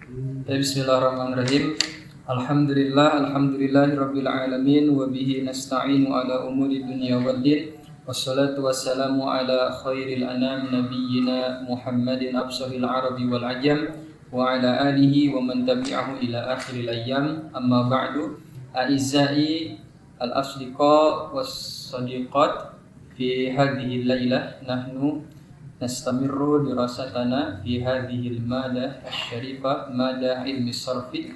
Bismillahirrahmanirrahim. Alhamdulillahirabbil alamin wa bihi nasta'inu ala umuri dunya waddin. Wassalatu wassalamu ala khairil anam nabiyyina Muhammadin abshahil arabi wal ajam wa ala alihi wa man tabi'ahu ila akhiril ayyam. Amma ba'du. A'izzai al-asdiqa was sadiqat, fi hadhihi lailah nahnu nastamirru dirasatana fi hadhil madah asy-syarifah, madah ilmi sarfi,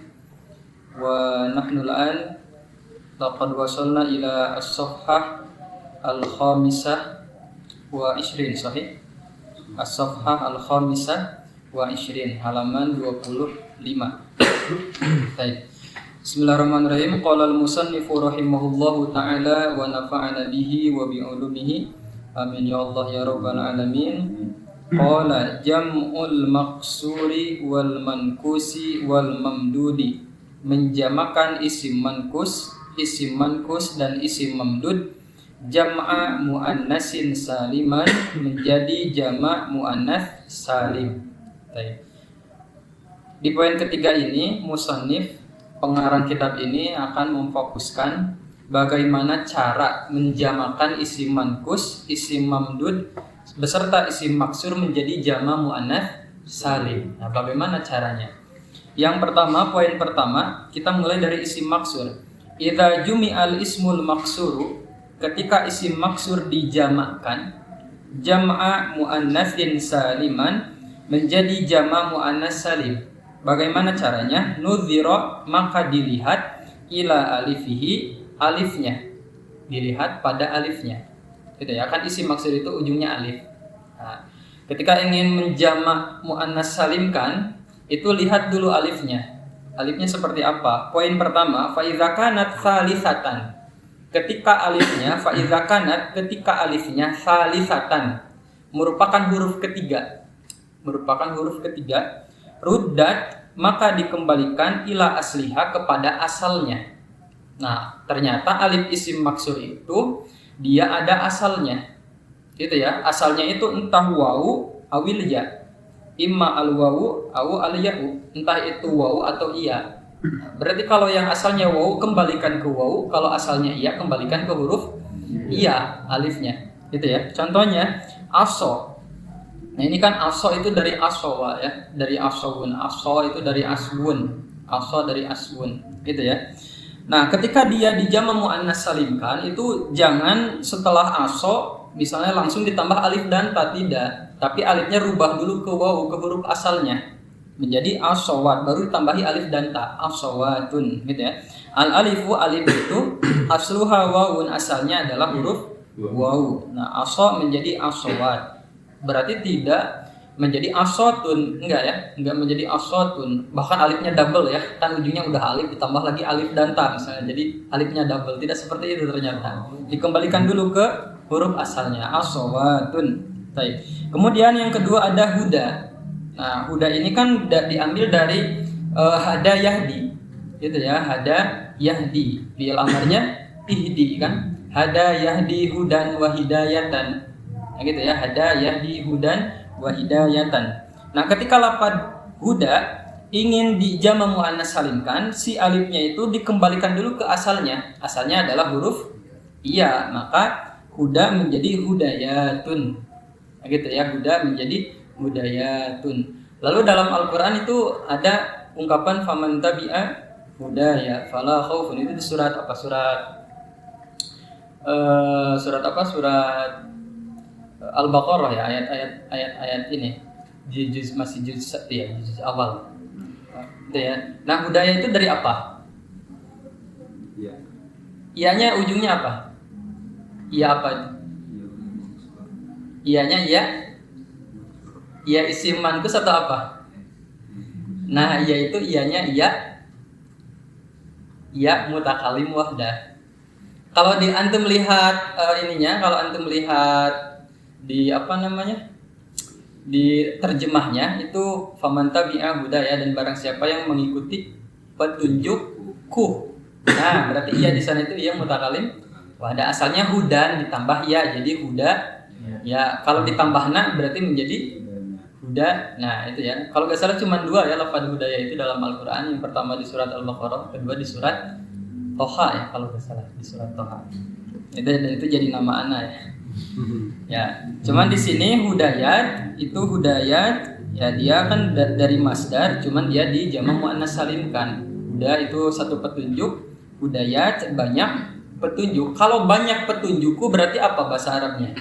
wa nahnu al-an laqad wasalna ila as-safhah al-khamisah wa 20, sahih? As-safhah al-khamisah wa 20, halaman 25. Baik. Bismillahirrahmanirrahim. Qala al-musannifu rahimahullahu ta'ala wa nafa'ana bihi wa bi ulumihi. Amin ya Allah ya rabbal alamin. Qala jam'ul maqsuri wal mankusi wal mamdudi. Menjamakan isim mankus dan isim mamdud, jam'a muannasin saliman menjadi jama' muannats salim. Baik. Di poin ketiga ini musannif pengarang kitab ini akan memfokuskan bagaimana cara menjamakan isim mankus, isim mamdud beserta isim maksur menjadi jama' muannats salim. Nah, bagaimana caranya? Yang pertama, poin pertama, kita mulai dari isim maksur. Idza jumi'al ismul maksuru, ketika isim maksur dijamakkan, jama'a muannatsin saliman menjadi jama' muannats salim. Bagaimana caranya? Nudhira, maka dilihat ila alifihi, alifnya, dilihat pada alifnya, gitu ya, kan isim maksud itu ujungnya alif. Nah, ketika ingin menjamak muannas salim kan, itu lihat dulu alifnya. Alifnya seperti apa? Poin pertama, fa idza kanat tsalitsatan. Ketika alifnya fa idza kanat, ketika alifnya tsalitsatan, merupakan huruf ketiga. Ruddat, maka dikembalikan ila asliha, kepada asalnya. Nah, ternyata alif isim maksur itu dia ada asalnya, gitu ya. Asalnya itu entah wawu awil ya, imma al wawu aw al ya'u, entah itu wawu atau iya. Berarti kalau yang asalnya wawu kembalikan ke wawu, kalau asalnya iya kembalikan ke huruf iya alifnya, gitu ya. Contohnya aso. Nah, ini kan aso itu dari asowa ya, dari asawun. Aso itu dari aswun, aso dari aswun, gitu ya. Nah, ketika dia dijama' muannats salimkan, itu jangan setelah aso misalnya langsung ditambah alif dan ta, tidak. Tapi alifnya rubah dulu ke wawu, ke huruf asalnya, menjadi asawat, baru ditambahi alif dan ta, asawatun, gitu ya. Al-alifu, alif itu asluha wawun, asalnya adalah huruf wawu. Nah, aso menjadi asawat, berarti tidak menjadi asotun, enggak menjadi asotun, bahkan alifnya double ya, kan ujungnya udah alif ditambah lagi alif dan ta misalnya, jadi alifnya double, tidak seperti itu ternyata, dikembalikan dulu ke huruf asalnya, asawatun. Baik. Kemudian yang kedua ada huda. Nah, huda ini kan diambil dari hada yahdi, gitu ya, hada yahdi, fi'il amarnya ihdi kan, hada yahdi hudan wa hidayatan, nah, gitu ya, hada yahdi hudan wa hidayatan. Nah, ketika lafaz huda ingin dijama' muannats salimkan, si alifnya itu dikembalikan dulu ke asalnya. Asalnya adalah huruf iya, maka huda menjadi hudayatun. Nah, gitu ya, huda menjadi hudayatun. Lalu dalam Al-Qur'an itu ada ungkapan faman tabi'a hudaya fala khaufun, itu di surat apa? Surat Al-Baqarah ya, ayat ini di masih juz awal. Gitu ya. Nah, hudaya itu dari apa? Iya. Iyanya ujungnya apa? Iya apa itu? Iyanya iya. Iya isim mankus atau apa? Nah, iya itu iyanya iya. Iya mutakalim wahdah. Kalau antum lihat kalau antum lihat di di terjemahnya itu faman tabi'a hudaya, dan barang siapa yang mengikuti petunjukku. Nah, berarti iya di sana itu iya mutakalim wahda, asalnya hudan ditambah ya jadi huda ya, kalau ditambah na berarti menjadi huda. Nah itu ya, kalau nggak salah cuma 2 ya lafaz hudaya itu dalam Al-Quran. Yang pertama di surat Al-Baqarah, kedua di surat Toha ya kalau nggak salah, di surat Toha. Itu jadi nama anak ya. Ya, cuman di sini hudayat itu hudayat ya, dia kan dari masdar, cuman dia di jamak muannas salim kan. Huda itu satu petunjuk, hudayat banyak petunjuk. Kalau banyak petunjukku berarti apa bahasa Arabnya?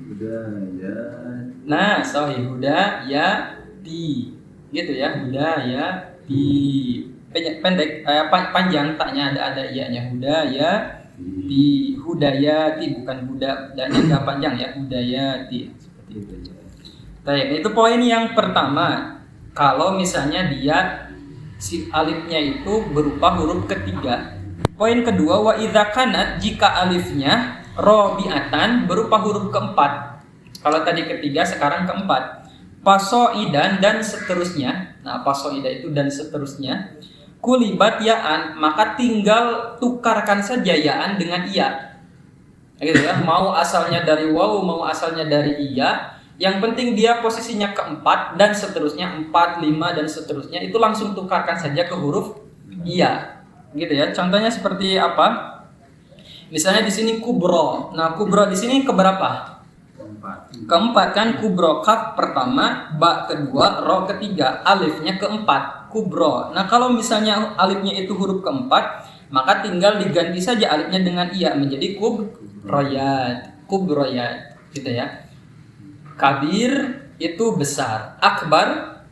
Hudayat. Nah, sahih hudayati. Gitu ya, hudayati. Pendek, panjang taknya ada iyanya, hudayati, hudayati bukan huda, dan enggak panjang ya, hudayati seperti itu. Baik, itu poin yang pertama. Kalau misalnya dia si alifnya itu berupa huruf ketiga. Poin kedua, wa idza kanat, jika alifnya robiatan berupa huruf keempat. Kalau tadi ketiga, sekarang keempat. Pasoidan dan seterusnya. Nah, pasoida itu dan seterusnya. Kulibat ya'an, maka tinggal tukarkan saja ya'an dengan iya. Gitu ya, mau asalnya dari waw, mau asalnya dari iya. Yang penting dia posisinya keempat dan seterusnya, 4, 5 dan seterusnya, itu langsung tukarkan saja ke huruf iya. Gitu ya. Contohnya seperti apa? Misalnya di sini kubro. Nah, kubro di sini keberapa? Keempat kan, kubro, kaf pertama, ba kedua, ro ketiga, alifnya keempat, kubro. Nah kalau misalnya alifnya itu huruf keempat, maka tinggal diganti saja alifnya dengan iya menjadi kubroyat, kubroyat, gitu ya. Kabir itu besar, akbar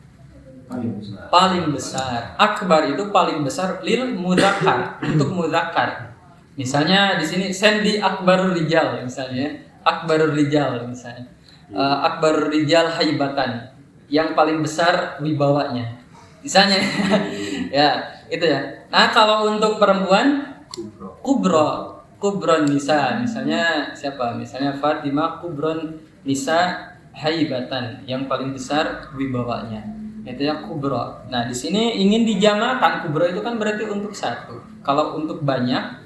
paling besar, akbar itu paling besar lil mudzakkar, untuk mudzakkar. Misalnya di sini Sandy akbarul rijal misalnya. Akbarul rijal misalnya, akbarul rijal haibatan, yang paling besar wibawanya misalnya. Ya itu ya. Nah kalau untuk perempuan kubron nisa, misalnya siapa, misalnya Fatimah kubron nisa haibatan, yang paling besar wibawanya, itu ya kubro. Nah di sini ingin dijamakan, kubro itu kan berarti untuk satu. Kalau untuk banyak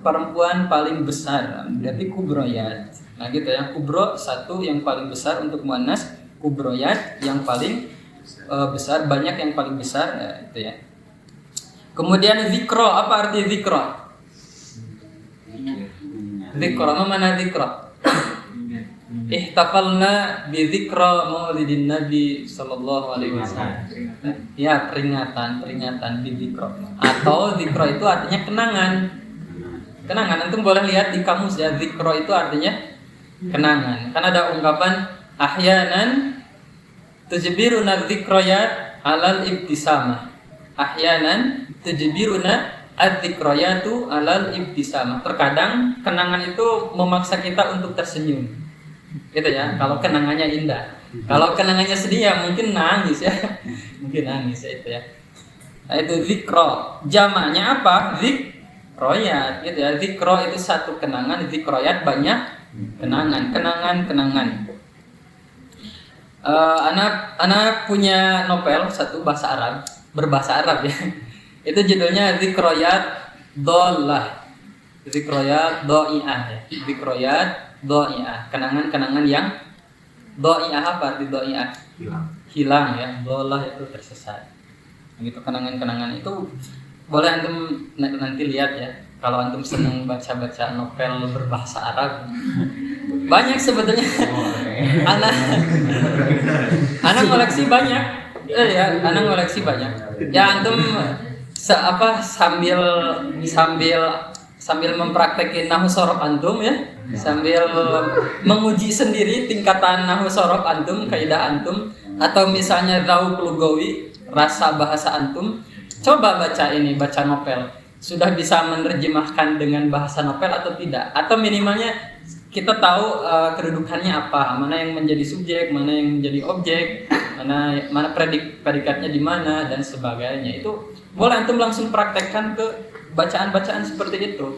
perempuan paling besar berarti kubroyat. Nah gitu ya, kubro satu yang paling besar untuk muannas, kubroyat yang paling besar, banyak yang paling besar ya, itu ya. Kemudian zikro, apa arti zikro? Zikro, mana zikro? Ihtafalna bi zikra maulidin Nabi sallallahu alaihi wasallam. Ya, peringatan bi zikro. Atau zikro itu artinya kenangan. Kenangan, antum boleh lihat di kamus ya, zikro itu artinya kenangan. Kan ada ungkapan ahyanan tujbiruna dzikrayat alal ibtisamah. Ahyanan tujbiruna adz-dzikrayatu alal ibtisamah. Terkadang kenangan itu memaksa kita untuk tersenyum. Gitu ya, kalau kenangannya indah. Kalau kenangannya sedih ya mungkin nangis ya. Mungkin nangis ya itu ya. Nah, itu zikro. Jamaknya apa? Zikroyat gitu ya. Zikro itu satu kenangan, zikroyat banyak kenangan. Anak punya novel satu bahasa Arab, berbahasa Arab ya. Itu judulnya Zikroyat Dolah, Zikroyat Do'iah ya. Zikroyat Do'iah, kenangan yang Do'iah. Apa arti Do'iah? Hilang ya. Dolah itu tersesat. Gitu, kenangan itu boleh antum nanti lihat ya. Kalau antum senang baca-baca novel berbahasa Arab, banyak sebetulnya. Anak koleksi banyak. Ya, anak koleksi banyak. Ya antum sambil mempraktekin nahwu sorof antum ya, sambil menguji sendiri tingkatan nahwu sorof antum, kaidah antum, atau misalnya dzauq lugawi, rasa bahasa antum, coba baca novel. Sudah bisa menerjemahkan dengan bahasa novel atau tidak? Atau minimalnya kita tahu kedudukannya apa, mana yang menjadi subjek, mana yang menjadi objek, mana predikatnya di mana dan sebagainya. Itu boleh antum langsung praktekkan ke bacaan-bacaan seperti itu.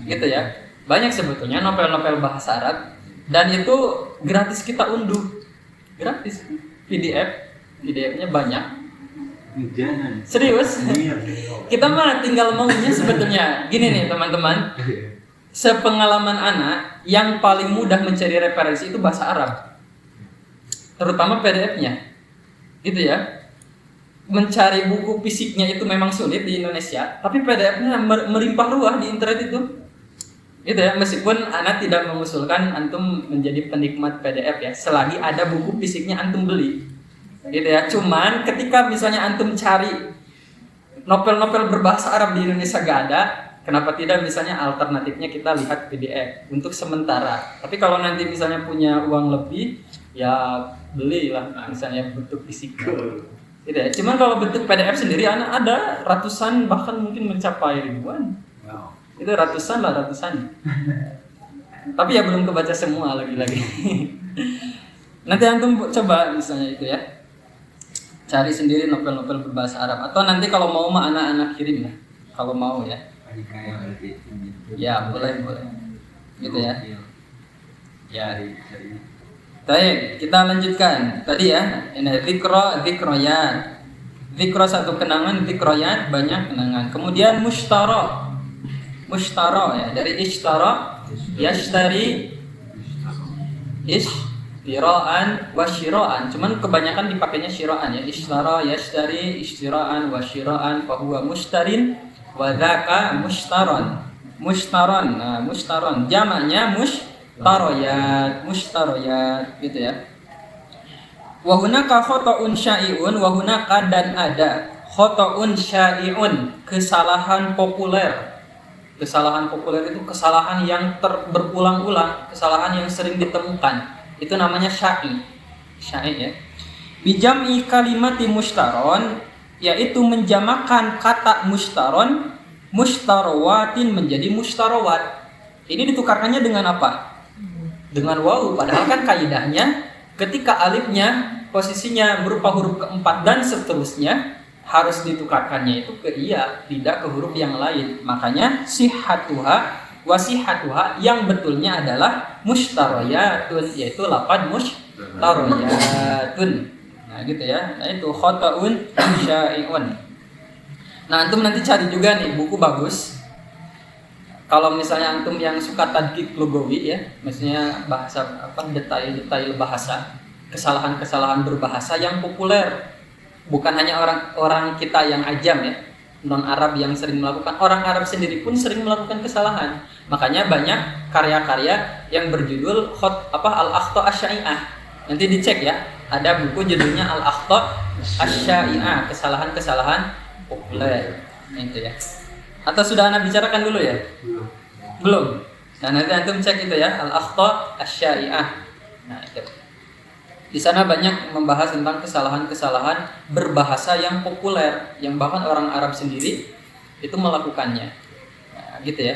Gitu ya. Banyak sebetulnya novel-novel bahasa Arab dan itu gratis kita unduh. Gratis. PDF-nya banyak. Serius? Kita mah tinggal maunya sebetulnya. Gini nih teman-teman, sepengalaman anak yang paling mudah mencari referensi itu bahasa Arab. terutama PDF-nya, gitu ya. Mencari buku fisiknya itu memang sulit di Indonesia, tapi PDF-nya melimpah ruah di internet itu. Gitu ya, meskipun Ana tidak mengusulkan antum menjadi penikmat PDF ya, selagi ada buku fisiknya antum beli. Gitu ya. Cuman ketika misalnya antum cari novel-novel berbahasa Arab di Indonesia gak ada, kenapa tidak misalnya alternatifnya kita lihat PDF untuk sementara. Tapi kalau nanti misalnya punya uang lebih, ya belilah misalnya bentuk fisik. Gitu ya. Cuman kalau bentuk PDF sendiri ada ratusan, bahkan mungkin mencapai ribuan. Itu ratusan. Tapi ya belum kebaca semua lagi-lagi. Nanti antum coba misalnya itu ya, cari sendiri novel-novel berbahasa Arab. Atau nanti kalau mau mah anak-anak kirim ya, kalau mau ya. Ya boleh. Gitu ya. Ya. Baik, kita lanjutkan. Tadi ya, ini dzikroyat. Dzikro satu kenangan, dzikroyat banyak kenangan. Kemudian mushtara ya, dari ishtara, yashtari, istiraan, wasyiraan. Cuman kebanyakan dipakainya syiraan ya. Ishtara, yashtari, istiraan, wasyiraan, fahuwa mushtarin, wadhaka mushtaron. Nah, mushtaron. Jamaknya mushtaroyat, gitu ya. Wahunaka khoto'un syai'un, wahunaka dan ada khoto'un syai'un, kesalahan populer. Kesalahan populer itu kesalahan yang berulang-ulang, kesalahan yang sering ditemukan. Itu namanya syai' ya. Bijam'i kalimati mushtaron, yaitu menjamakan kata mushtaron, mushtarowatin menjadi mushtarowat. Ini ditukarkannya dengan apa? Dengan wawu. Padahal kan kaidahnya ketika alifnya posisinya berupa huruf keempat dan seterusnya, harus ditukarkannya itu ke iya, tidak ke huruf yang lain. Makanya sihatuha wasihatuha yang betulnya adalah mushtaroyatun, yaitu lafaz mushtaroyatun. Nah gitu ya. Nah itu khoto'un syai'un. Nah antum nanti cari juga nih buku bagus. Kalau misalnya antum yang suka tadqiq lugawi ya, maksudnya bahasa detail bahasa, kesalahan-kesalahan berbahasa yang populer. Bukan hanya orang kita yang ajam ya, non Arab yang sering melakukan, orang Arab sendiri pun sering melakukan kesalahan. Makanya banyak karya-karya yang berjudul Al-Akhta' Asy-Sya'i'ah. Nanti dicek ya, ada buku judulnya Al-Akhta' Asy-Sya'i'ah, kesalahan-kesalahan populer. Itu ya. Atau sudah Anda bicarakan dulu ya? Belum. Nah, nanti antum cek itu ya, Al-Akhta' Asy-Sya'i'ah. Nah, itu. Di sana banyak membahas tentang kesalahan-kesalahan berbahasa yang populer, yang bahkan orang Arab sendiri itu melakukannya. Nah, gitu ya.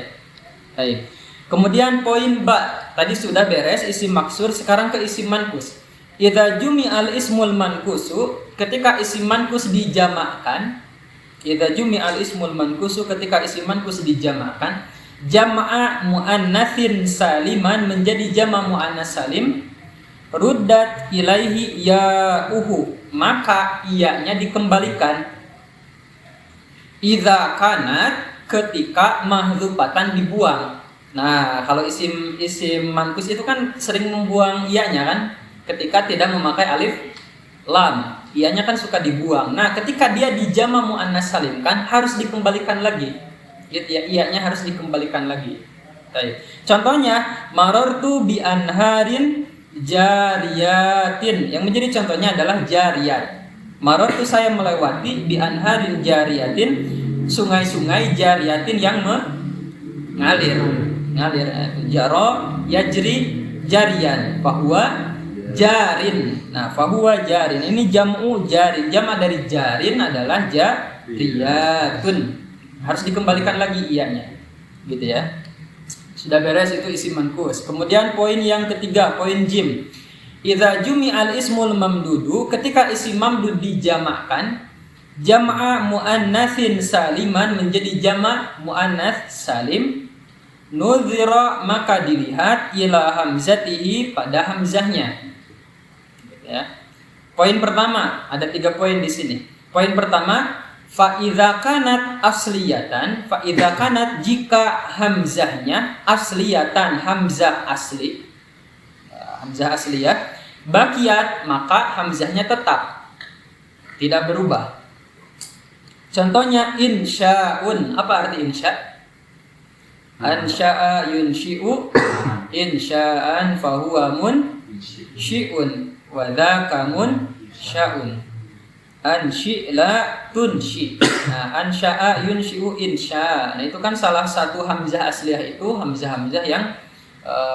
Baik. Kemudian poin ba, tadi sudah beres isim maksur, sekarang ke isim mankus. Idza jumi'al ismul mankusu, ketika isim mankus dijamakkan, idza jumi'al ismul mankusu, ketika isim mankus dijamakkan, jama'a muannatsin saliman menjadi jama' muannas salim, ruddat ilaihi ya'uhu, maka ianya dikembalikan. Idza kanat, ketika mahdzufatan dibuang. Nah, kalau isim mankus itu kan sering membuang ianya kan, ketika tidak memakai alif lam, ianya kan suka dibuang. Nah, ketika dia dijama muannas salim kan harus dikembalikan lagi. Gitu ya, ianya harus dikembalikan lagi. Baik. Contohnya marartu bi anharin jariyatin, yang menjadi contohnya adalah jariyat. Marartu, saya melewati, bi anharin jariyatin, sungai-sungai jariyatin yang mengalir. Jaro yajri jariyan, fahuwa jarin. Nah, fahuwa jarin ini jam'u jarin, jama' dari jarin adalah jariyatun. Harus dikembalikan lagi ianya. Gitu ya. Sudah beres itu isim mankus. Kemudian poin yang ketiga, poin jim. Idza jumi'al ismul mamdudu, ketika isim mamdud dijamakkan, jama'a muannatsin saliman menjadi jama' muannats salim, nuzira, maka dilihat ila hamzatihi, pada hamzahnya. Ya. Poin pertama, ada 3 poin di sini. Poin pertama, fa idza kanat asliyatan, fa idza kanat, jika hamzahnya asliyatan, hamzah asli, hamzah asliyah, Bakiyat, maka hamzahnya tetap, tidak berubah. Contohnya insya'un. Apa arti insya'? Ansya'a yunshi'u insya'an fahuwa munsyi'un wa dzaka munsya'un. Ansyi'la tunshi'. Nah, ansya'a yunshi'u insya'. Nah, itu kan salah satu hamzah asliyah itu hamzah-hamzah yang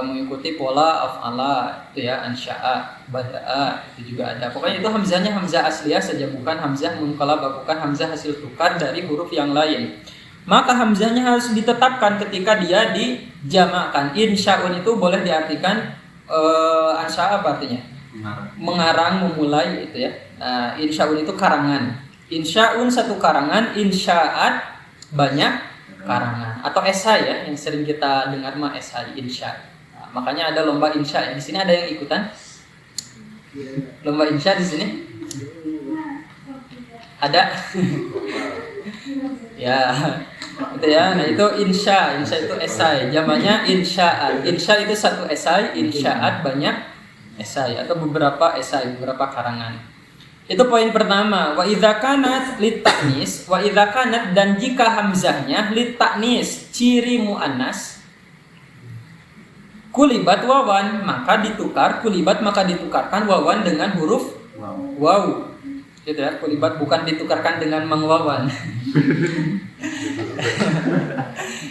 mengikuti pola af'ala itu ya, ansya'a, bada'a itu juga ada. Pokoknya itu hamzahnya hamzah asliyah saja, bukan hamzah munqalab, bukan hamzah hasil tukar dari huruf yang lain. Maka hamzahnya harus ditetapkan ketika dia dijamakkan. Insya'un itu boleh diartikan ansya'a apa artinya? Mengarang, memulai itu ya. Nah, insya'un itu karangan. Insya'un satu karangan, insya'at banyak karangan, atau esai ya, yang sering kita dengar mah esai, insya. Nah, makanya ada lomba insya ya. Di sini ada yang ikutan lomba insya di sini? Ada? Ya, itu ya. Nah, itu insya itu esai. Jamannya insya'at. Insya itu satu esai, insya'at banyak esai atau beberapa esai, beberapa karangan. Itu poin pertama. Wa idza kanat litaknis, wa idza kanat, dan jika hamzahnya litaknis, ciri muannas, kulibat wawan, maka ditukar, kulibat maka ditukarkan wawan dengan huruf waw. Gitu ya, kulibat bukan ditukarkan dengan mangwawan.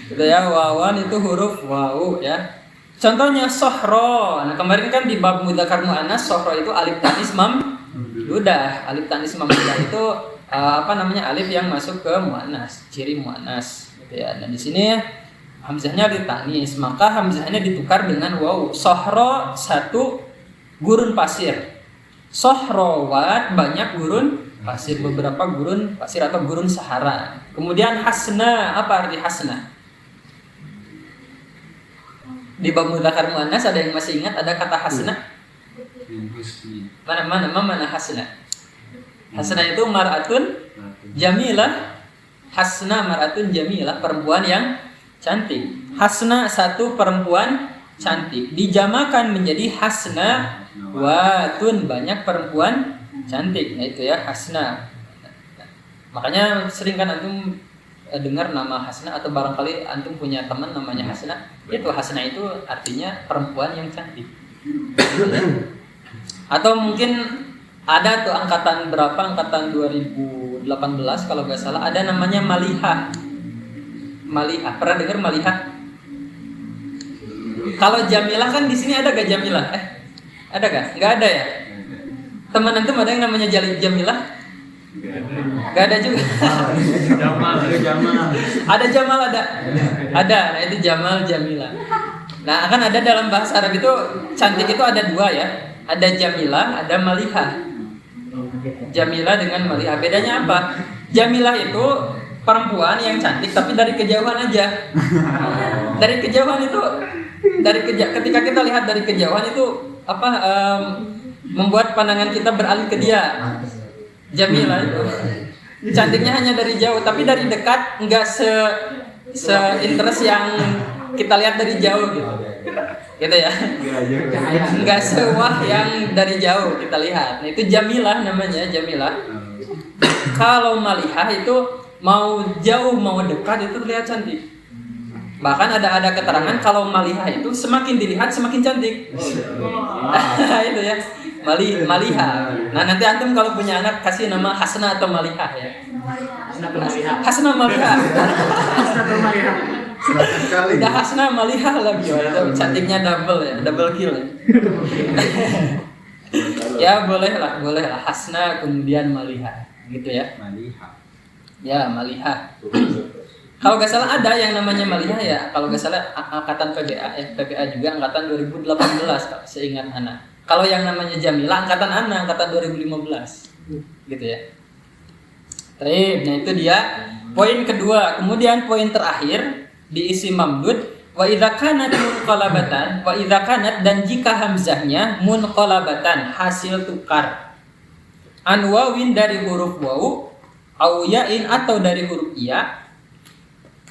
Gitu ya, wawan itu huruf waw ya. Contohnya sohro. Nah, kemarin kan di bab mudzakkar muannas sohro itu alif tanis mamdudah. Alif tanis mamdudah itu alif yang masuk ke muannas, ciri muannas gitu ya. Nah, di sini hamzahnya ditanis, maka hamzahnya ditukar dengan waw. Sohro satu gurun pasir. Sohrowat banyak gurun pasir, beberapa gurun pasir atau gurun Sahara. Kemudian hasna, apa arti hasna? Di bab mudzakkar muannas ada yang masih ingat ada kata hasna? Mana hasna? Hasna itu mar'atun jamilah. Hasna mar'atun jamilah, perempuan yang cantik. Hasna satu perempuan cantik. Dijamakan menjadi hasna watun, banyak perempuan cantik. Nah, itu ya hasna. Makanya sering kan antum dengar nama Hasna, atau barangkali antum punya teman namanya Hasna. Itu Hasna itu artinya perempuan yang cantik. Atau mungkin ada tuh angkatan berapa, angkatan 2018 kalau nggak salah, ada namanya Maliha. Maliha, pernah dengar Maliha? Kalau Jamilah kan di sini ada gak Jamilah? Ada gak? Nggak ada ya? Teman antum ada yang namanya Jamilah? Gak ada juga. Ada Jamal ada. Nah itu Jamal, Jamilah. Nah kan ada dalam bahasa Arab itu cantik itu ada dua ya. Ada Jamilah, ada Maliha. Jamilah dengan Maliha. Bedanya apa? Jamilah itu perempuan yang cantik tapi dari kejauhan aja. Dari kejauhan itu, ketika kita lihat dari kejauhan itu membuat pandangan kita beralih ke dia. Jamilah itu cantiknya hanya dari jauh, tapi dari dekat enggak se-interest yang kita lihat dari jauh gitu ya. Enggak sewah yang dari jauh kita lihat. Nah itu Jamilah namanya, Jamilah. Kalau Malihah itu mau jauh mau dekat itu terlihat cantik. Bahkan ada keterangan kalau Malihah itu semakin dilihat semakin cantik. Itu ya. Maliha. Nah nanti antum kalau punya anak kasih nama Hasna atau Maliha ya. Hasna Maliha. Udah Hasna Maliha lagi. Cantiknya double ya, double kill ya. Ya boleh lah Hasna kemudian Maliha gitu ya. Ya Maliha. Kalau nggak salah ada yang namanya Maliha ya. Kalau nggak salah angkatan PBA ya, PBA juga angkatan 2018 kalau seingat anak. Kalau yang namanya Jamilah angkatan 2015 gitu ya. Baik, nah itu dia poin kedua. Kemudian poin terakhir di isim mamdud, wa idza kanat munqalabatan, wa idza kanat, dan jika hamzahnya munqalabatan hasil tukar. An wawin dari huruf waw, au yain atau dari huruf ya.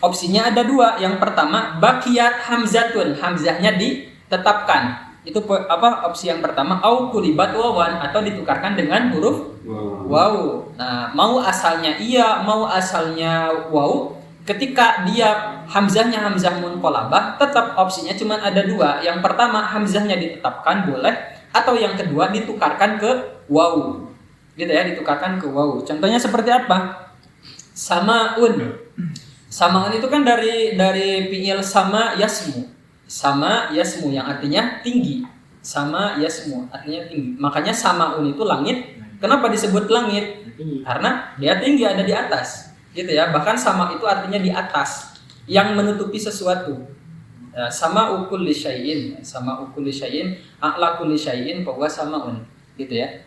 Opsinya ada dua. Yang pertama bakiyat hamzatun, hamzahnya ditetapkan. Itu opsi yang pertama, au kulibat wawan, atau ditukarkan dengan huruf waw. Nah, mau asalnya iya, mau asalnya waw, ketika dia hamzahnya hamzah munqalabah, tetap opsinya cuma ada dua. Yang pertama hamzahnya ditetapkan boleh, atau yang kedua ditukarkan ke waw. Gitu ya, ditukarkan ke waw. Contohnya seperti apa? Samaun. Samaun itu kan dari fiil sama yasmu. Sama yasmu yang artinya tinggi. Sama yasmu artinya tinggi. Makanya samaun itu langit. Kenapa disebut langit? Karena dia tinggi, ada di atas. Gitu ya. Bahkan sama itu artinya di atas, yang menutupi sesuatu. Sama ukul syai'in, sama ukul syai'in, a'la kulli syai'in fa huwa samaun. Gitu ya.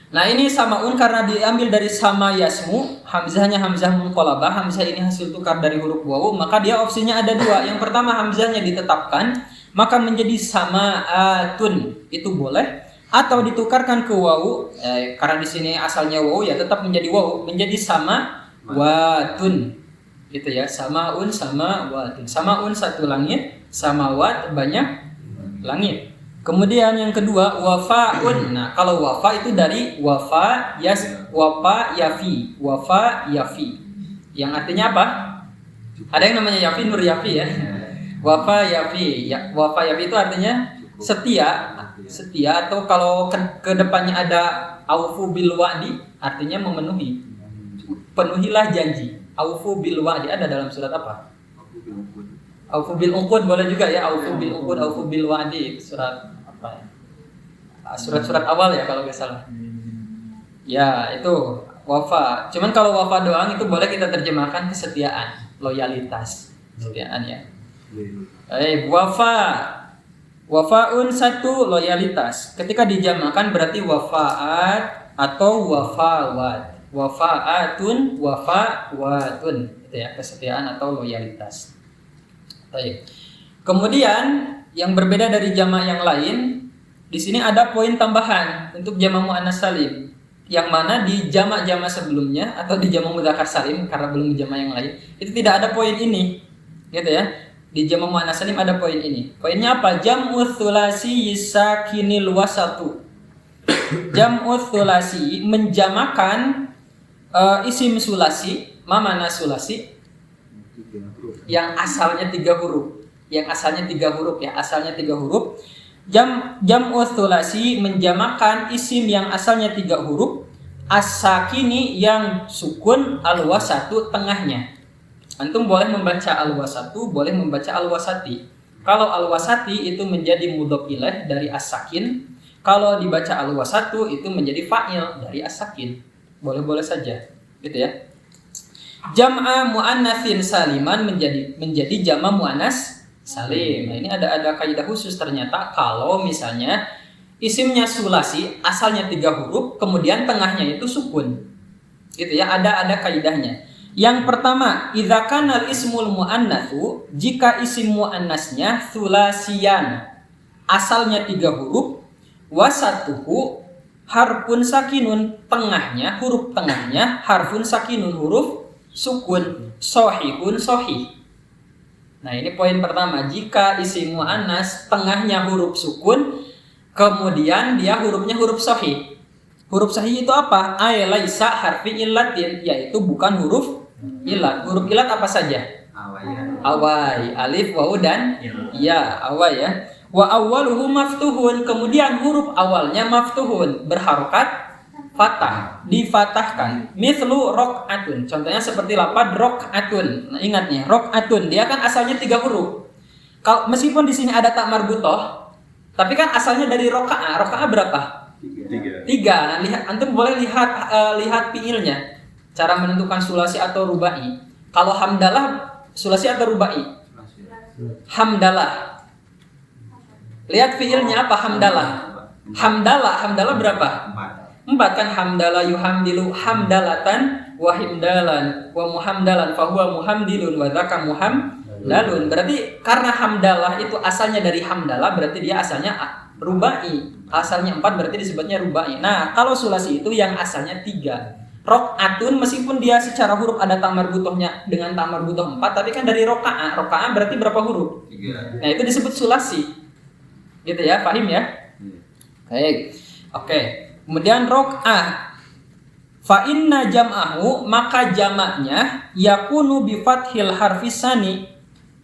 Nah, ini samaun karena diambil dari sama yasmu, hamzahnya hamzah munqalabah, hamzah ini hasil tukar dari huruf wawu, maka dia opsinya ada dua. Yang pertama hamzahnya ditetapkan, maka menjadi samaatun, itu boleh, atau ditukarkan ke wawu, karena di sini asalnya wawu ya tetap menjadi wawu, menjadi sama watun. Gitu ya, samaun sama watun. Samaun satu langit, samawat banyak langit. Kemudian yang kedua wafaun. Nah, kalau wafa itu dari wafa yafi, wafa yafi. Yang artinya apa? Ada yang namanya yafi, nur yafi ya. Wafa yafi. Ya, wafa yafi itu artinya setia, atau kalau ke depannya ada aufu bil wa'di, artinya memenuhi. Penuhilah janji. Aufu bil wa'di ada dalam surat apa? Aufu bil uqud boleh juga ya, aufu bil uqud, aufu bil wa'di, surat apa ya? Surat-surat awal ya kalau nggak salah. Ya, itu wafa. Cuman kalau wafa doang itu boleh kita terjemahkan kesetiaan, loyalitas, kesetiaan ya. Wafa. Wafaun satu, loyalitas. Ketika dijamakan berarti wafaat atau wafawat. Wafaatun, wafawatun. Itu ya, kesetiaan atau loyalitas. Baik. Kemudian yang berbeda dari jamak yang lain, di sini ada poin tambahan untuk jamak muannas salim, yang mana di jamak-jamak sebelumnya atau di jamak mudzakkar salim, karena belum jamak yang lain, itu tidak ada poin ini, gitu ya. Di jamak muannas salim ada poin ini. Poinnya apa? Jam'u tsulasi sakinil wasatu. Jam'u tsulasi menjamakan isim sulasi, mana sulasi? Yang asalnya 3 huruf. Yang asalnya 3 huruf ya, asalnya 3 huruf. Jam'u tsulasi menjamakan isim yang asalnya 3 huruf, as-sakini yang sukun, al-wasatu tengahnya. Antum boleh membaca al-wasatu, boleh membaca al-wasati. Kalau al-wasati itu menjadi mudhof ilaih dari as-sakin. Kalau dibaca al-wasatu itu menjadi fa'il dari as-sakin. Boleh-boleh saja, gitu ya. Jam'a muannatsin saliman menjadi jama' muannas salim. Nah, ini ada kaidah khusus ternyata kalau misalnya isimnya sulasi, asalnya 3 huruf, kemudian tengahnya itu sukun. Gitu ya, ada kaidahnya. Yang pertama, idza kana al-ismul muannatsu, jika isim muannasnya sulasian, asalnya 3 huruf, wasatuhu harfun sakinun, huruf tengahnya harfun sakinun, huruf sukun, sahihun sahih. Nah, ini poin pertama. Jika isim muannas tengahnya huruf sukun, kemudian dia hurufnya huruf sahih. Huruf sahih itu apa? Ay laisa harfi illatin, yaitu bukan huruf ilat. Huruf ilat apa saja? Awai, alif, waw dan ya, awai ya. Wa awwaluhu maftuhun, kemudian huruf awalnya maftuhun, berharokat fathah, difatahkan. Mithlu rok'atun, contohnya seperti lafaz rok'atun. Nah, ingat nih, rok'atun dia kan asalnya 3 huruf. Kalau meskipun di sini ada tak marbutoh, tapi kan asalnya dari roka'ah. Roka'ah berapa? 3. Nah, antum boleh lihat fiilnya. Cara menentukan sulasi atau rubai. Kalau hamdalah sulasi atau rubai? Hamdalah. Lihat fiilnya apa hamdalah? Hamdalah berapa? 4 kan, hamdalah yuhamdilu hamdalatan wa himdalan wa muhamdalan fa huwa muhamdilun wa dzaka muhamdalun. Berarti karena hamdalah itu asalnya dari hamdalah, berarti dia asalnya rubai. Asalnya 4 berarti disebutnya rubai. Nah, kalau sulasi itu yang asalnya 3. Rok'atun meskipun dia secara huruf ada ta marbutohnya dengan ta marbutoh 4, tapi kan dari roka'ah. Roka'ah berarti berapa huruf? 3. Nah, itu disebut sulasi. Gitu ya, paham ya? Baik. Oke. Kemudian rok'ah. Fa inna jam'ahu, maka jamaknya yakunu bi fathil harfis sani,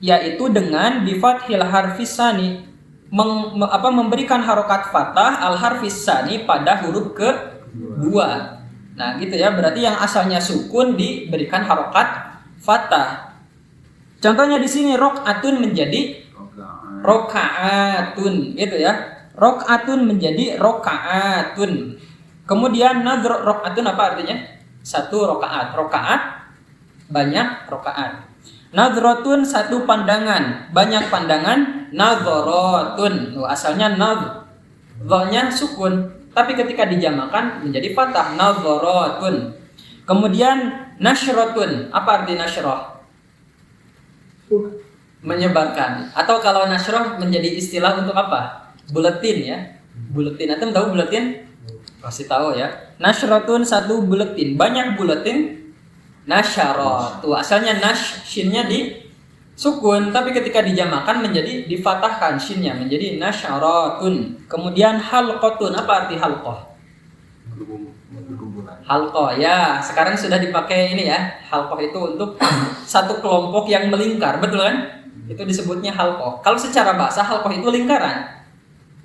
yaitu dengan bi fathil harfis sani, memberikan harokat fathah al harfis sani pada huruf kedua. Nah, gitu ya. Berarti yang asalnya sukun diberikan harokat fathah. Contohnya di sini rok'atun menjadi rokaatun, gitu ya. Rokaatun menjadi rokaatun. Kemudian nadhr rokaatun apa artinya? Satu rokaat. Rokaat banyak rokaat. Nadhrotun satu pandangan, banyak pandangan. Nadhrotun, asalnya nadhr, dha-nya sukun, tapi ketika dijamakan menjadi fathah. Nadhrotun. Kemudian nashrotun, apa arti nashrah? Menyebarkan. Atau kalau nashrah menjadi istilah untuk apa? Buletin ya. Buletin. Antum tahu buletin? Pasti tahu ya. Nashratun satu buletin, banyak buletin. Nasyarah. Tuh asalnya shinnya di sukun, tapi ketika dijamakan menjadi difatahkan shinnya menjadi nasyaratun. Kemudian halqatun, apa arti halqah? Halqah ya, sekarang sudah dipakai ini ya. Halqah itu untuk satu kelompok yang melingkar, betul kan? Itu disebutnya halqah. Kalau secara bahasa halqah itu lingkaran.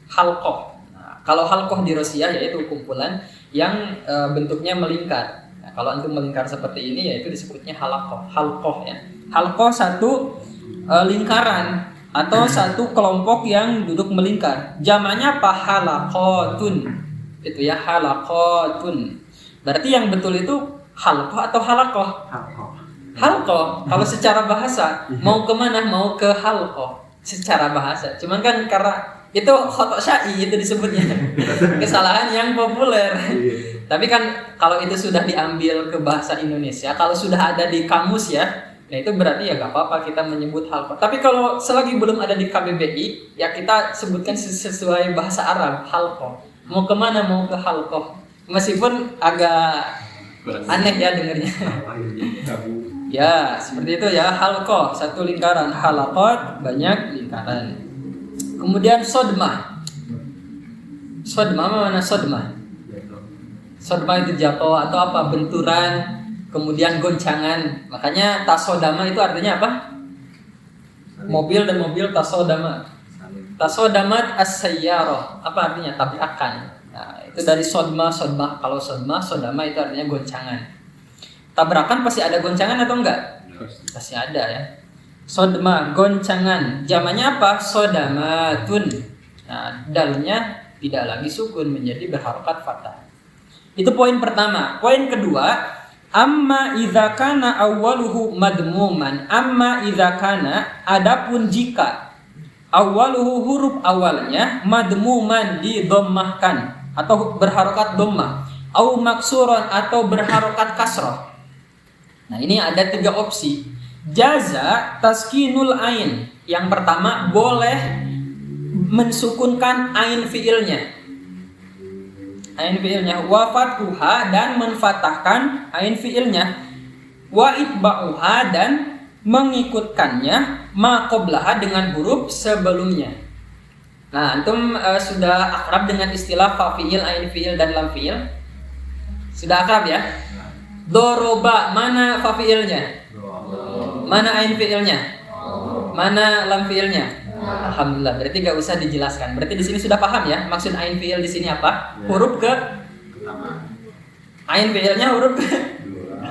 Halqah. Nah, kalau halqah di Rusia yaitu kumpulan yang bentuknya melingkar. Nah, kalau antum melingkar seperti ini yaitu disebutnya halaqah. Halqah ya. Halqah satu lingkaran atau satu kelompok yang duduk melingkar. Jamaknya apa? Halaqatun. Itu ya, halaqatun. Berarti yang betul itu halqah atau halaqah? Halqah. Kalau secara bahasa mau kemana? Mau ke halqah secara bahasa. Cuman kan karena itu khotok syai itu disebutnya kesalahan yang populer. Tapi kan kalau itu sudah diambil ke bahasa Indonesia, kalau sudah ada di kamus ya, nah itu berarti ya gak apa-apa kita menyebut halqah. Tapi kalau selagi belum ada di KBBI, ya kita sebutkan sesuai bahasa Arab, halqah. Mau kemana? Mau ke halqah. Meskipun agak aneh ya dengernya. Ya seperti itu ya, halqah satu lingkaran, halaqat banyak lingkaran. Kemudian sodmah. Sodmah mana sodmah? Sodmah itu jatuh atau apa? Benturan, kemudian goncangan. Makanya tasodama itu artinya apa? Mobil dan mobil tasodama. Tasodamat as-sayyarah. Apa artinya? Tabrakan. Nah, itu dari sodmah. Kalau sodama itu artinya goncangan. Tabrakan pasti ada goncangan atau enggak? Pasti ada ya. Sodma, goncangan. Jamannya apa? Sodamatun. Nah, dalnya tidak lagi sukun, menjadi berharokat fathah. Itu poin pertama. Poin kedua, amma idza kana awwaluhu madmuman. Amma idza kana, adapun jika awwaluhu huruf awalnya madmuman didommahkan atau berharokat dommah, au maksuron atau berharokat kasroh. Nah, ini ada 3 opsi. Jaza taskinul ain. Yang pertama boleh mensukunkan ain fiilnya. Ain fiilnya wa fathuha dan menfatahkan ain fiilnya. Wa itba'uha dan mengikutkannya ma qablaha dengan huruf sebelumnya. Nah, antum sudah akrab dengan istilah fa fiil, ain fiil dan lam fiil? Sudah akrab ya? Doroba, mana fa fiilnya? Mana ain fiilnya? Mana lam fiilnya? Alhamdulillah, berarti gak usah dijelaskan. Berarti di sini sudah paham ya maksud ain fiil di sini apa? Huruf ke ain fiilnya huruf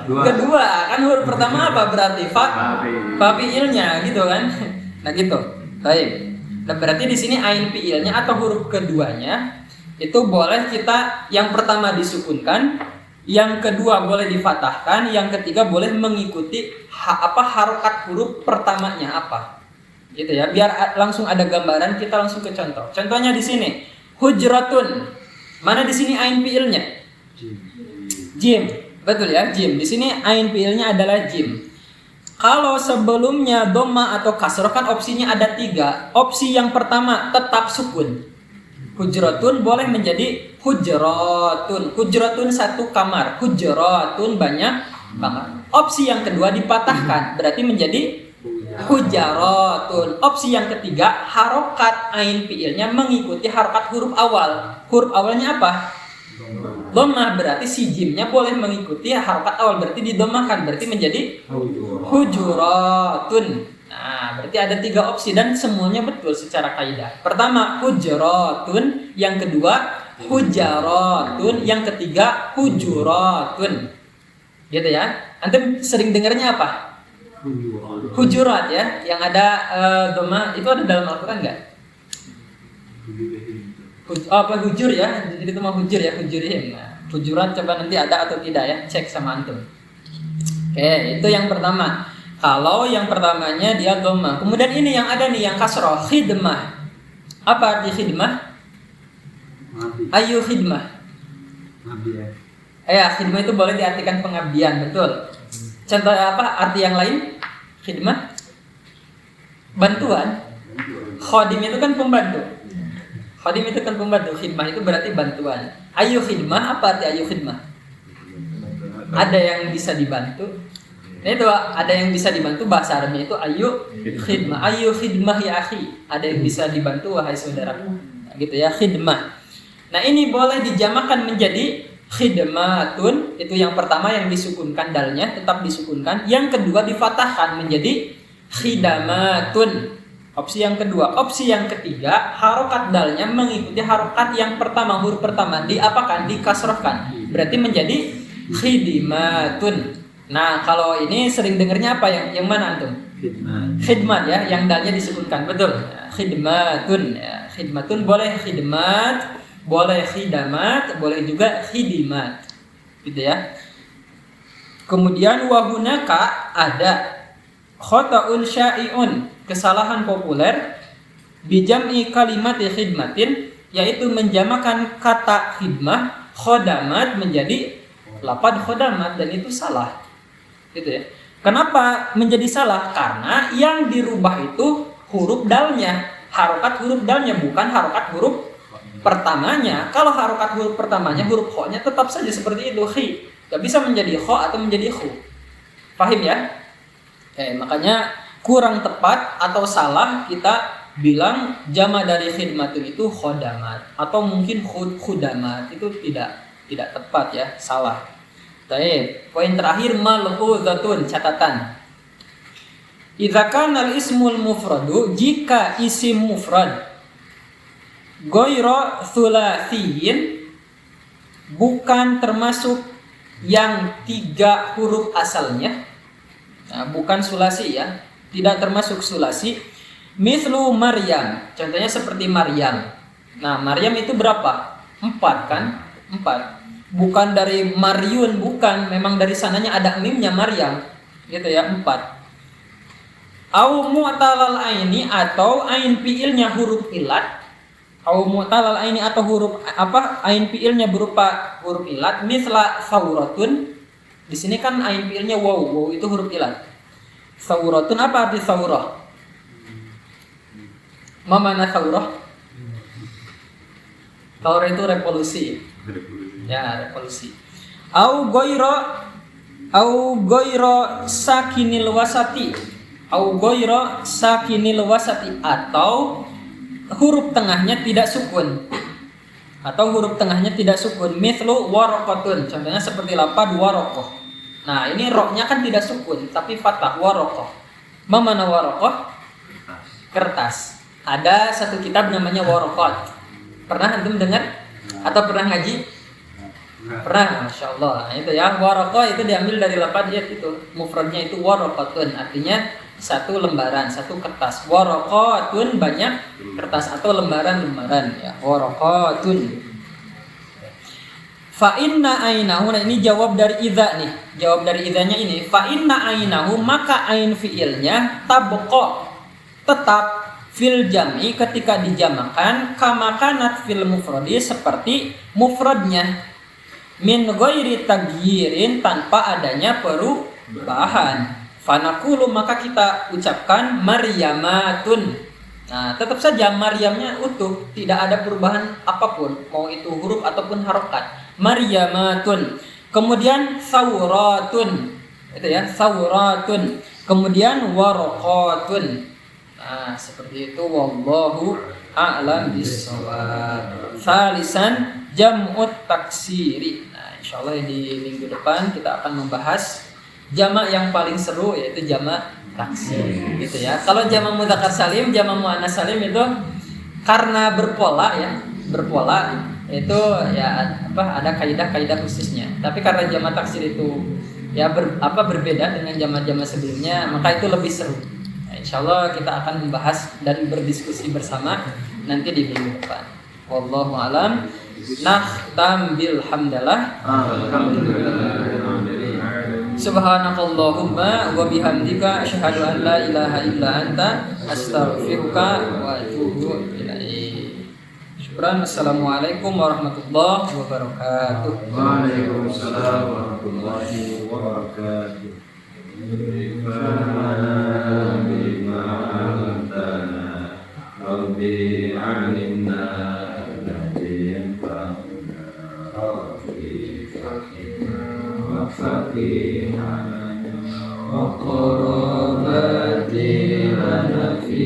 kedua. Kan huruf pertama apa berarti? Fa fiilnya gitu kan. Nah gitu. Baik. Nah, berarti di sini ain fiilnya atau huruf keduanya itu boleh kita yang pertama disukunkan, yang kedua boleh difatahkan, yang ketiga boleh mengikuti harokat huruf pertamanya apa, gitu ya. Biar langsung ada gambaran, kita langsung ke contoh. Contohnya di sini, hujratun. Mana di sini ain fiilnya? Jim, betul ya, jim. Di sini ain fiilnya adalah jim. Kalau sebelumnya dhamma atau kasroh kan opsinya ada 3. Opsi yang pertama tetap sukun. Hujratun boleh menjadi hujratun. Hujratun satu kamar. Hujratun banyak kamar. Opsi yang kedua dipatahkan, berarti menjadi hujaratun. Opsi yang ketiga, harokat ain fiilnya mengikuti harokat huruf awal. Huruf awalnya apa? Dhammah, berarti si jimnya boleh mengikuti harokat awal, berarti didomahkan, berarti menjadi hujuratun. Nah, berarti ada 3 opsi dan semuanya betul secara kaidah. Pertama hujuratun, yang kedua hujaratun, yang ketiga hujuratun. Gitu ya. Antum sering dengarnya apa? Hujurat ya, yang ada dhammah itu ada dalam Al-Qur'an enggak? Apa hujur ya? Jadi itu mah hujur ya, hujurihim. Nah, hujurat coba nanti ada atau tidak ya, cek sama antum. Oke, itu yang pertama. Kalau yang pertamanya dia dhammah. Kemudian ini yang ada nih yang kasroh, khidmah. Apa arti khidmah? Ayu khidmah. Khidmah itu boleh diartikan pengabdian, betul. Contoh apa? Arti yang lain? Khidmah? Bantuan. Khodim itu kan pembantu. Khodim itu kan pembantu. Khidmah itu berarti bantuan. Ayu khidmah, apa arti ayu khidmah? Ada yang bisa dibantu. Nah itu ada yang bisa dibantu, bahasa Arabnya itu ayu khidmah. Ayu khidmah ya akhi. Ada yang bisa dibantu wahai saudaraku. Nah, gitu ya, khidmah. Nah ini boleh dijamakan menjadi khidmatun. Itu yang pertama yang disukunkan dalnya, tetap disukunkan. Yang kedua difatahkan menjadi khidamatun. Opsi yang kedua. Opsi yang ketiga, harokat dalnya mengikuti harokat yang pertama, huruf pertama diapakan? Dikasrohkan. Berarti menjadi khidimatun. Nah, kalau ini sering dengarnya apa yang mana antum? Khidmat ya, yang dalnya disukunkan. Betul. Khidmatun ya. Khidmatun boleh khidmat, boleh khidamat, boleh juga khidimat. Gitu ya. Kemudian wahunaka ada khata'un syai'un, kesalahan populer bijam'i kalimati khidmatin, yaitu menjamakan kata khidmah khodamat menjadi lapad khodamat, dan itu salah. Gitu ya. Kenapa menjadi salah? Karena yang dirubah itu huruf dalnya, harokat huruf dalnya, bukan harokat huruf pertamanya. Kalau harokat huruf pertamanya, huruf kho-nya tetap saja seperti itu, khi. Gak bisa menjadi kho atau menjadi khu. Paham ya? Makanya kurang tepat atau salah kita bilang jama dari khidmatun itu khodamat, atau mungkin khudamat. Itu tidak tepat ya, salah. Baik, poin terakhir malhuzatun, catatan. Idza kana al-ismul mufradu, jika isim mufrad ghairu tsulathiyin, bukan termasuk yang 3 huruf asalnya. Nah, bukan sulasi ya, tidak termasuk sulasi. Mislu Maryam, contohnya seperti Maryam. Nah, Maryam itu berapa? 4 kan? 4. Bukan dari Maryun, bukan. Memang dari sananya ada mimnya Maryam. Gitu ya, 4. Au mu'talal aini, atau ain fiilnya huruf ilat. Au mu'talal aini, atau huruf apa? Ain fiilnya berupa huruf ilat. Misla sauratun. Di sini kan ain fiilnya waw. Waw itu huruf ilat. Sauratun, apa arti saurah? Mana saurah? Saurah itu revolusi. Ya, revolusi. Au goiro sakinil wasati. Au goiro sakinil wasati, atau huruf tengahnya tidak sukun. Atau huruf tengahnya tidak sukun. Mithlu waraqatun, contohnya seperti lapad waraqah. Nah, ini roknya kan tidak sukun, tapi fathah, waraqah. Mana waraqah? Kertas. Ada satu kitab namanya Waraqat. Pernah antum dengar? Atau pernah ngaji? Pernah, Masya Allah. Nah, itu ya, waraqah itu diambil dari lapad itu. Mufradnya itu waraqatun, artinya satu lembaran, satu kertas. Waraqatun, banyak kertas atau lembaran-lembaran ya. Waraqatun. Fa inna ainahu, nah ini jawab dari idza nih. Jawab dari idzanya ini, fa inna ainahu, maka ain fiilnya tabqa, tetap fil jam'i ketika dijamakan, kama kanat fil mufradi, seperti mufradnya, min ghairi taghyirin, tanpa adanya perubahan. Fanaqulu, maka kita ucapkan maryamatun. Nah, tetap saja Maryamnya utuh, tidak ada perubahan apapun, mau itu huruf ataupun harokat. Maryamatun. Kemudian sauratun, itu ya, sauratun. Kemudian waraqatun. Nah, seperti itu wallahu a'lam bissawab. Salisan jam'ut taksiri. Nah, insyaallah di minggu depan kita akan membahas jamak yang paling seru yaitu jamak taksir gitu ya. Kalau jamak mudzakkar salim, jamak muannats salim itu karena berpola itu ya ada kaidah-kaidah khususnya. Tapi karena jamak taksir itu ya berbeda dengan jamak-jamak sebelumnya, maka itu lebih seru. Nah, insyaallah kita akan membahas dan berdiskusi bersama nanti di minggu depan. Wallahu a'lam. Nahtam bil hamdalah. Subhanakallahumma wa bihamdika asyhadu an la ilaha illa anta astaghfiruka wa atubu ilaik. Syukran. Assalamualaikum warahmatullahi wabarakatuh. Waalaikumsalam warahmatullahi wabarakatuh. Bima antana rabbi alimna najin fa'una rabbi فقيها وقربت لنا في